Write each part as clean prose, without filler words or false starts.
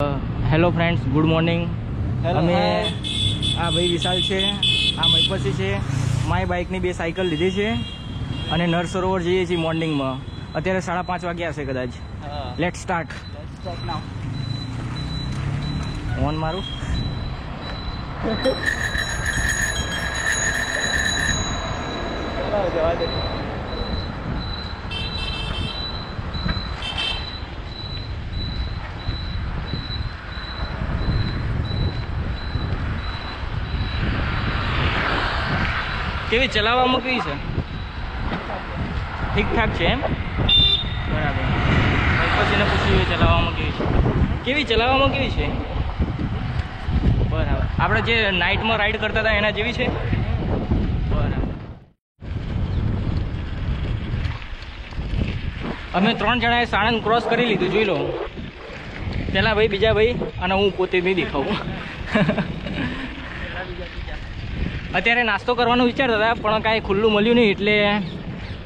Hello friends, good morning. Hello, અમે hi. આ ભાઈ વિશાલ છે, આ મહીપતિ છે. માય બાઇકની 2 સાયકલ લીધી છે અને નર સરોવર જઈએ છીએ મોર્નિંગમાં. અત્યારે 5:30 વાગ્યા હશે કદાચ. Late start. now. ઓન મારું. કેવી ચલાવવામાં કેવી છે? ઠીક ઠાક છે એમ? બરાબર. પછીને પૂછ્યું ચલાવવામાં કેવી ચલાવવામાં કેવી છે? બરાબર. આપણે જે નાઇટમાં રાઈડ કરતા હતા એના જેવી છે? બરાબર. અમે 3 જણાએ સાણંદ ક્રોસ કરી લીધું, જોઈ લો. પેલા ભાઈ, બીજા ભાઈ અને હું પોતે નહીં દેખાવું. અત્યારે નાસ્તો કરવાનું વિચારતા હતા પણ કાંઈ ખુલ્લું મળ્યું નહીં એટલે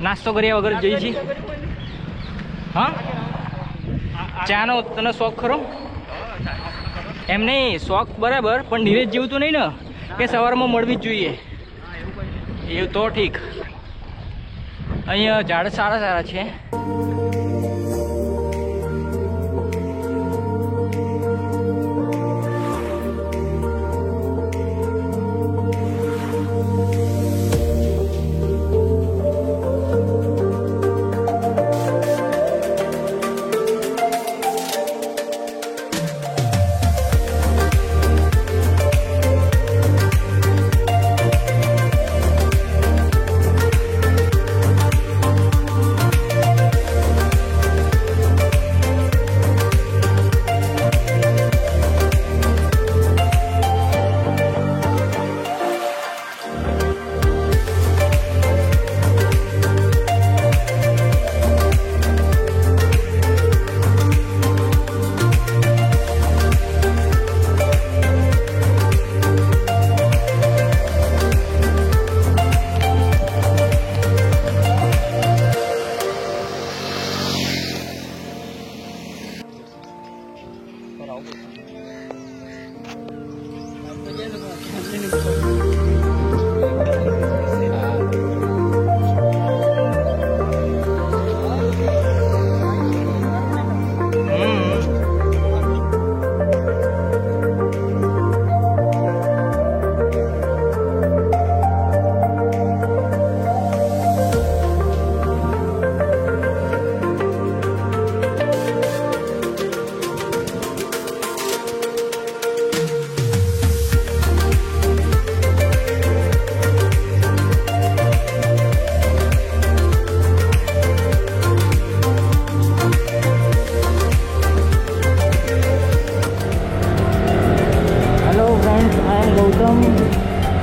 નાસ્તો કર્યા વગર જઈએ છીએ. હા, ચાનો તને શોખ ખરો? એમ નહીં, શોખ બરાબર, પણ નીરજ જેવું તો નહીં ને કે સવારમાં મળવી જ જોઈએ એવું તો ઠીક. અહીંયા ઝાડ સારા છે.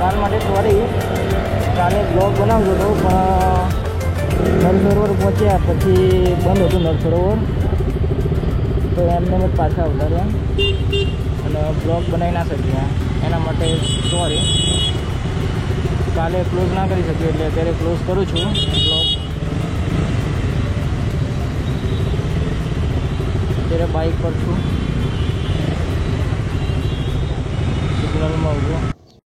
કાલ માટે સોરી, કાલે બ્લોગ બનાવજો હતો પણ નર સરોવર પહોંચ્યા પછી બંધ હતું નર સરોવર, તો એમને જ પાછા ઉતાર્યા અને બ્લોગ બનાવી ના શક્યા. એના માટે સોરી. કાલે ક્લોઝ ના કરી શક્યો એટલે અત્યારે ક્લોઝ કરું છું બ્લોગ. અત્યારે બાઇક પર છું, સિગ્નલમાં ઊભો.